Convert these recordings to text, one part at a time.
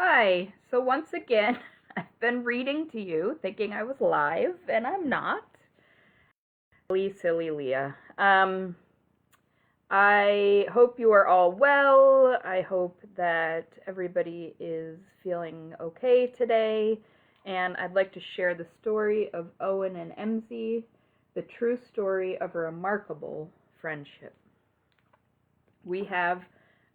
Hi. So once again, I've been reading to you thinking I was live, and I'm not. Silly Leah. I hope you are all well. I hope that everybody is feeling okay today. And I'd like to share the story of Owen and Mzee, the true story of a remarkable friendship. We have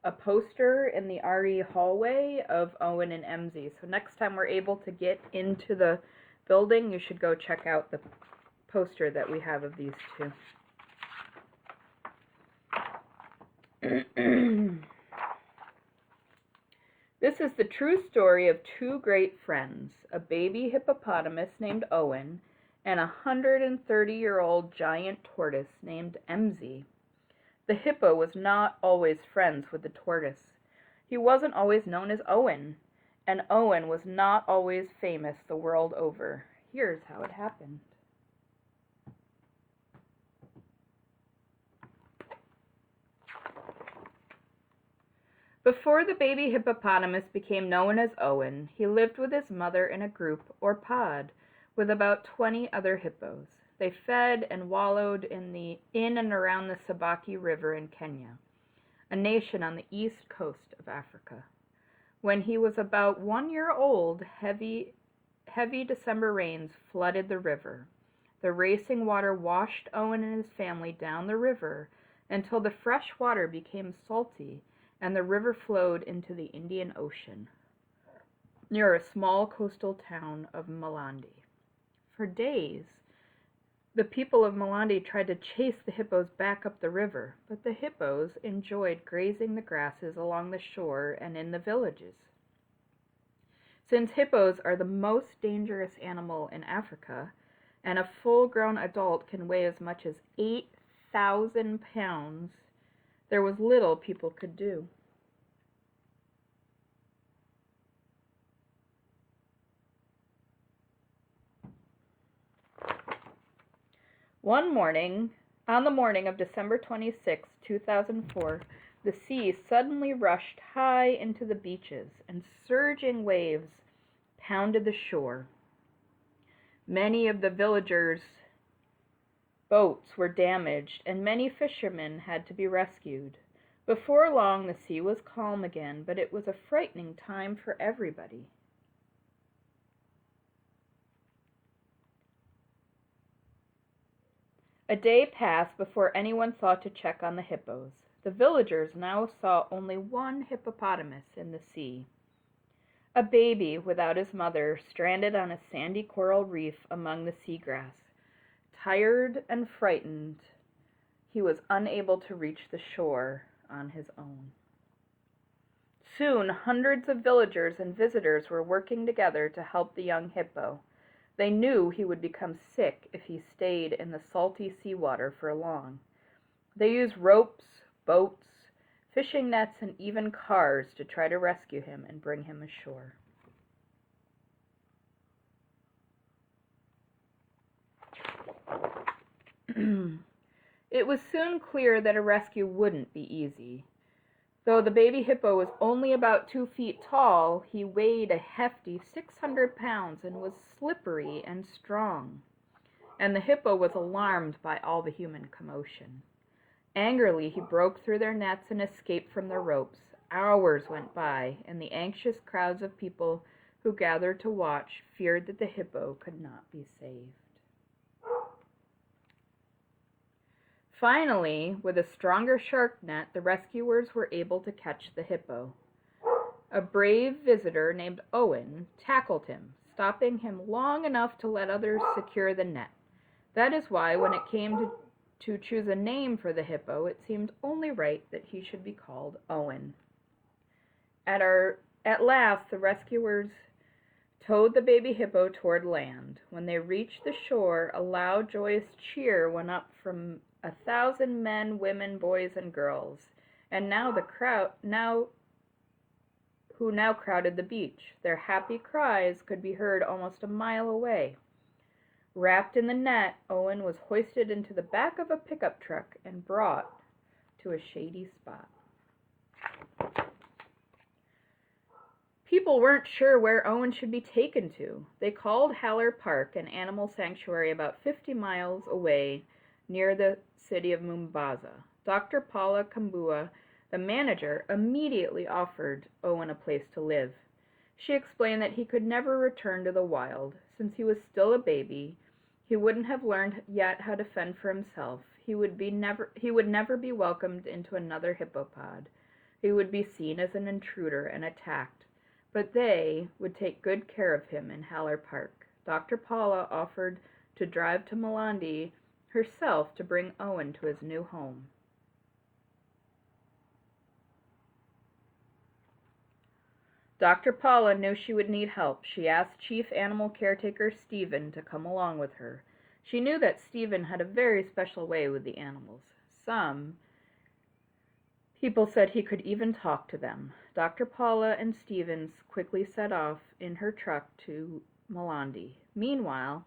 a poster in the RE hallway of Owen and Mzee. So next time we're able to get into the building, you should go check out the poster that we have of these two. This is the true story of two great friends, a baby hippopotamus named Owen and a 130-year-old giant tortoise named Mzee. The hippo was not always friends with the tortoise. He wasn't always known as Owen, and Owen was not always famous the world over. Here's how it happened. Before the baby hippopotamus became known as Owen, he lived with his mother in a group, or pod, with about 20 other hippos. They fed and wallowed in and around the Sabaki River in Kenya, a nation on the east coast of Africa. When he was about 1 year old, heavy December rains flooded the river. The racing water washed Owen and his family down the river until the fresh water became salty and the river flowed into the Indian Ocean, near a small coastal town of Malandi. For days, the people of Malandi tried to chase the hippos back up the river, but the hippos enjoyed grazing the grasses along the shore and in the villages. Since hippos are the most dangerous animal in Africa, and a full-grown adult can weigh as much as 8,000 pounds, there was little people could do. On the morning of December 26, 2004, the sea suddenly rushed high into the beaches, and surging waves pounded the shore. Many of the villagers' boats were damaged, and many fishermen had to be rescued. Before long, the sea was calm again, but it was a frightening time for everybody. A day passed before anyone thought to check on the hippos. The villagers now saw only one hippopotamus in the sea. A baby without his mother, stranded on a sandy coral reef among the seagrass. Tired and frightened, he was unable to reach the shore on his own. Soon, hundreds of villagers and visitors were working together to help the young hippo. They knew he would become sick if he stayed in the salty seawater for long. They used ropes, boats, fishing nets, and even cars to try to rescue him and bring him ashore. It was soon clear that a rescue wouldn't be easy. Though the baby hippo was only about 2 feet tall, he weighed a hefty 600 pounds and was slippery and strong. And the hippo was alarmed by all the human commotion. Angrily, he broke through their nets and escaped from their ropes. Hours went by, and the anxious crowds of people who gathered to watch feared that the hippo could not be saved. Finally, with a stronger shark net, the rescuers were able to catch the hippo. A brave visitor named Owen tackled him, stopping him long enough to let others secure the net. That is why, when it came to choose a name for the hippo, it seemed only right that he should be called Owen. At last, the rescuers towed the baby hippo toward land. When they reached the shore, a loud, joyous cheer went up from 1,000 men, women, boys, and girls, and who now crowded the beach. Their happy cries could be heard almost a mile away. Wrapped in the net, Owen was hoisted into the back of a pickup truck and brought to a shady spot. People weren't sure where Owen should be taken to. They called Haller Park, an animal sanctuary about 50 miles away near the city of Mombasa. Dr. Paula Kambua, the manager, immediately offered Owen a place to live. She explained that he could never return to the wild. Since he was still a baby, he wouldn't have learned yet how to fend for himself. He would never be welcomed into another hippopod. He would be seen as an intruder and attacked. But they would take good care of him in Haller Park. Dr. Paula offered to drive to Malandi herself to bring Owen to his new home. Dr. Paula knew she would need help. She asked Chief Animal Caretaker Stephen to come along with her. She knew that Stephen had a very special way with the animals. Some people said he could even talk to them. Dr. Paula and Stevens quickly set off in her truck to Malandi. Meanwhile,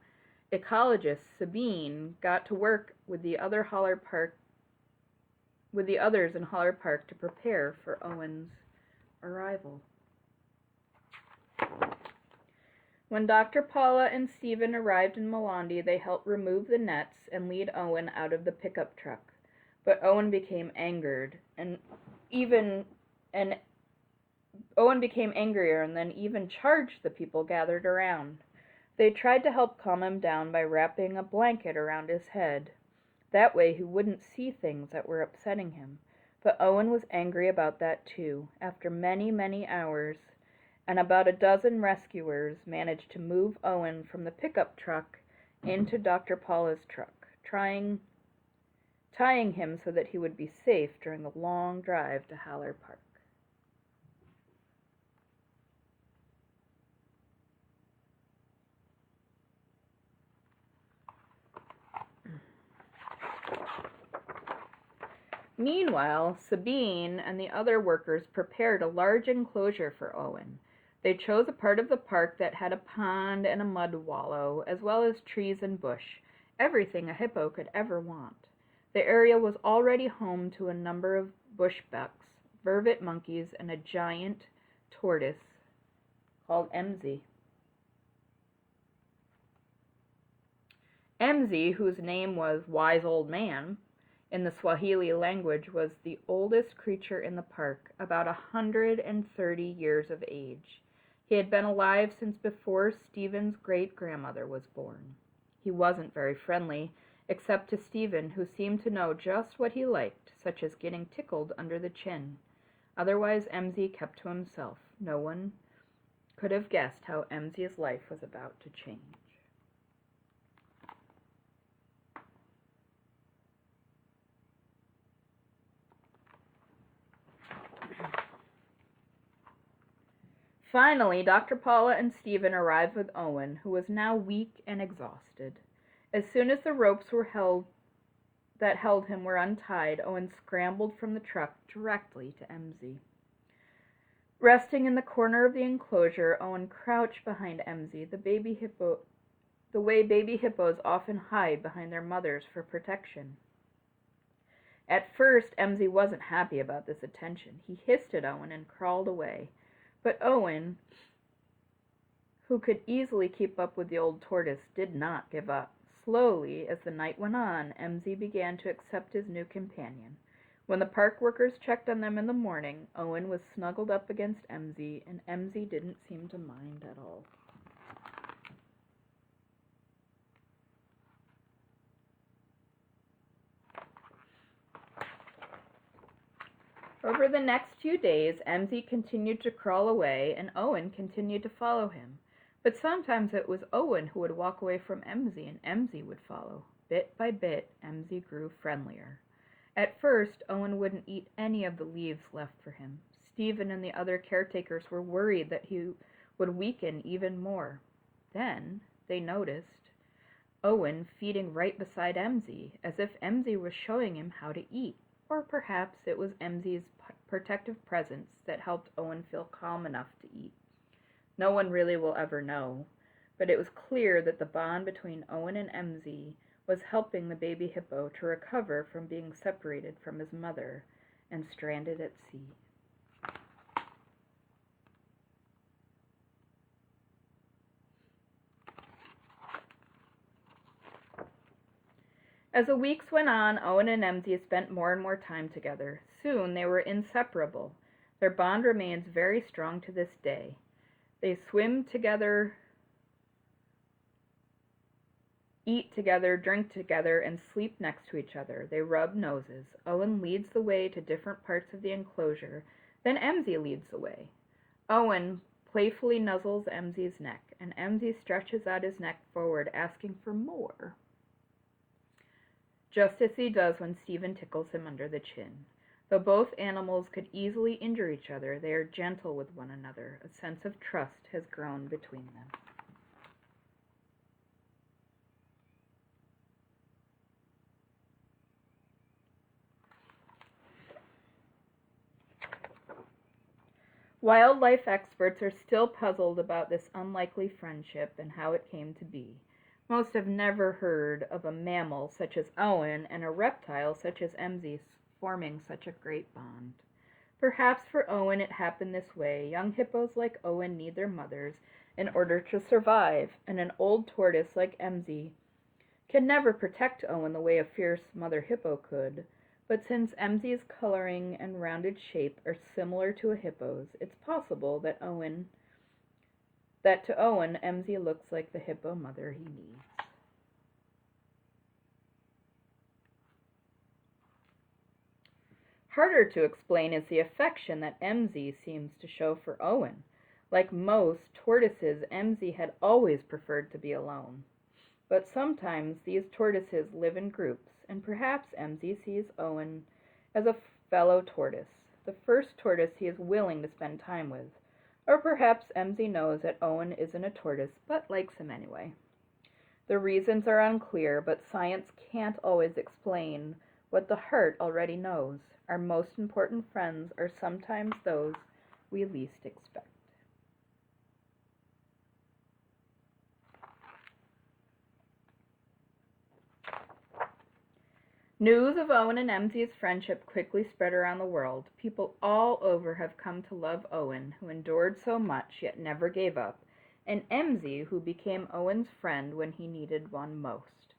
ecologist Sabine got to work with the others in Haller Park to prepare for Owen's arrival. When Dr. Paula and Stephen arrived in Malandi, they helped remove the nets and lead Owen out of the pickup truck. But Owen became angered, Owen became angrier and then even charged the people gathered around. They tried to help calm him down by wrapping a blanket around his head. That way he wouldn't see things that were upsetting him. But Owen was angry about that too. After many, many hours, and about a dozen rescuers managed to move Owen from the pickup truck into Dr. Paula's truck, tying him so that he would be safe during the long drive to Haller Park. Meanwhile, Sabine and the other workers prepared a large enclosure for Owen. They chose a part of the park that had a pond and a mud wallow, as well as trees and bush, everything a hippo could ever want. The area was already home to a number of bush bucks, vervet monkeys, and a giant tortoise called Mzee. Mzee, whose name was Wise Old Man in the Swahili language, was the oldest creature in the park, about 130 years of age. He had been alive since before Stephen's great-grandmother was born. He wasn't very friendly, except to Stephen, who seemed to know just what he liked, such as getting tickled under the chin. Otherwise, Mzee kept to himself. No one could have guessed how Mzee's life was about to change. Finally, Dr. Paula and Stephen arrived with Owen, who was now weak and exhausted. As soon as the ropes that held him were untied, Owen scrambled from the truck directly to Mzee. Resting in the corner of the enclosure, Owen crouched behind Mzee, the way baby hippos often hide behind their mothers for protection. At first, Mzee wasn't happy about this attention. He hissed at Owen and crawled away. But Owen, who could easily keep up with the old tortoise, did not give up. Slowly, as the night went on, Mzee began to accept his new companion. When the park workers checked on them in the morning, Owen was snuggled up against Mzee, and Mzee didn't seem to mind at all. Over the next few days, Mzee continued to crawl away, and Owen continued to follow him. But sometimes it was Owen who would walk away from Mzee, and Mzee would follow. Bit by bit, Mzee grew friendlier. At first, Owen wouldn't eat any of the leaves left for him. Stephen and the other caretakers were worried that he would weaken even more. Then they noticed Owen feeding right beside Mzee, as if Mzee was showing him how to eat. Or perhaps it was Mzee's protective presence that helped Owen feel calm enough to eat. No one really will ever know, but it was clear that the bond between Owen and Mzee was helping the baby hippo to recover from being separated from his mother and stranded at sea. As the weeks went on, Owen and Mzee spent more and more time together. Soon they were inseparable. Their bond remains very strong to this day. They swim together, eat together, drink together, and sleep next to each other. They rub noses. Owen leads the way to different parts of the enclosure. Then Mzee leads the way. Owen playfully nuzzles Mzee's neck, and Mzee stretches out his neck forward, asking for more, just as he does when Stephen tickles him under the chin. Though both animals could easily injure each other, they are gentle with one another. A sense of trust has grown between them. Wildlife experts are still puzzled about this unlikely friendship and how it came to be. Most have never heard of a mammal such as Owen and a reptile such as Mzee forming such a great bond. Perhaps for Owen it happened this way. Young hippos like Owen need their mothers in order to survive, and an old tortoise like Mzee can never protect Owen the way a fierce mother hippo could. But since Mzee's coloring and rounded shape are similar to a hippo's, it's possible that to Owen, Mzee looks like the hippo mother he needs. Harder to explain is the affection that Mzee seems to show for Owen. Like most tortoises, Mzee had always preferred to be alone. But sometimes these tortoises live in groups, and perhaps Mzee sees Owen as a fellow tortoise, the first tortoise he is willing to spend time with. Or perhaps Mzee knows that Owen isn't a tortoise, but likes him anyway. The reasons are unclear, but science can't always explain what the heart already knows. Our most important friends are sometimes those we least expect. News of Owen and Mzee's friendship quickly spread around the world. People all over have come to love Owen, who endured so much yet never gave up, and Mzee, who became Owen's friend when he needed one most.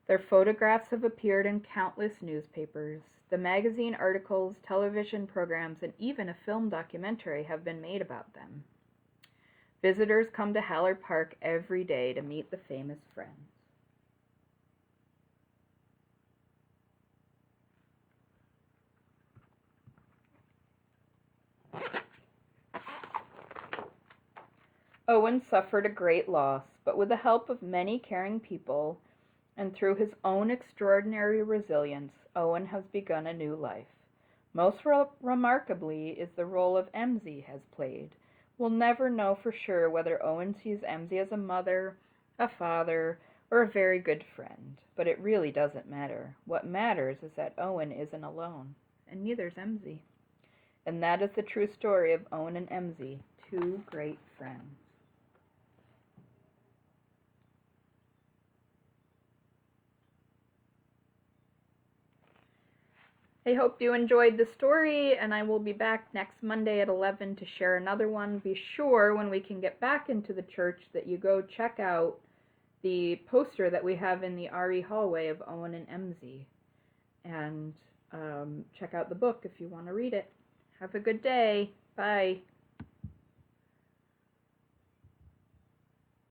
Their photographs have appeared in countless newspapers. The magazine articles, television programs, and even a film documentary have been made about them. Visitors come to Haller Park every day to meet the famous friends. Owen suffered a great loss, but with the help of many caring people and through his own extraordinary resilience, Owen has begun a new life. Most remarkably is the role of Mzee has played. We'll never know for sure whether Owen sees Mzee as a mother, a father, or a very good friend, but it really doesn't matter. What matters is that Owen isn't alone, and neither's Mzee. And that is the true story of Owen and Mzee, two great friends. I hope you enjoyed the story, and I will be back next Monday at 11 to share another one. Be sure when we can get back into the church that you go check out the poster that we have in the RE hallway of Owen and Mzee, and check out the book if you want to read it. Have a good day. Bye.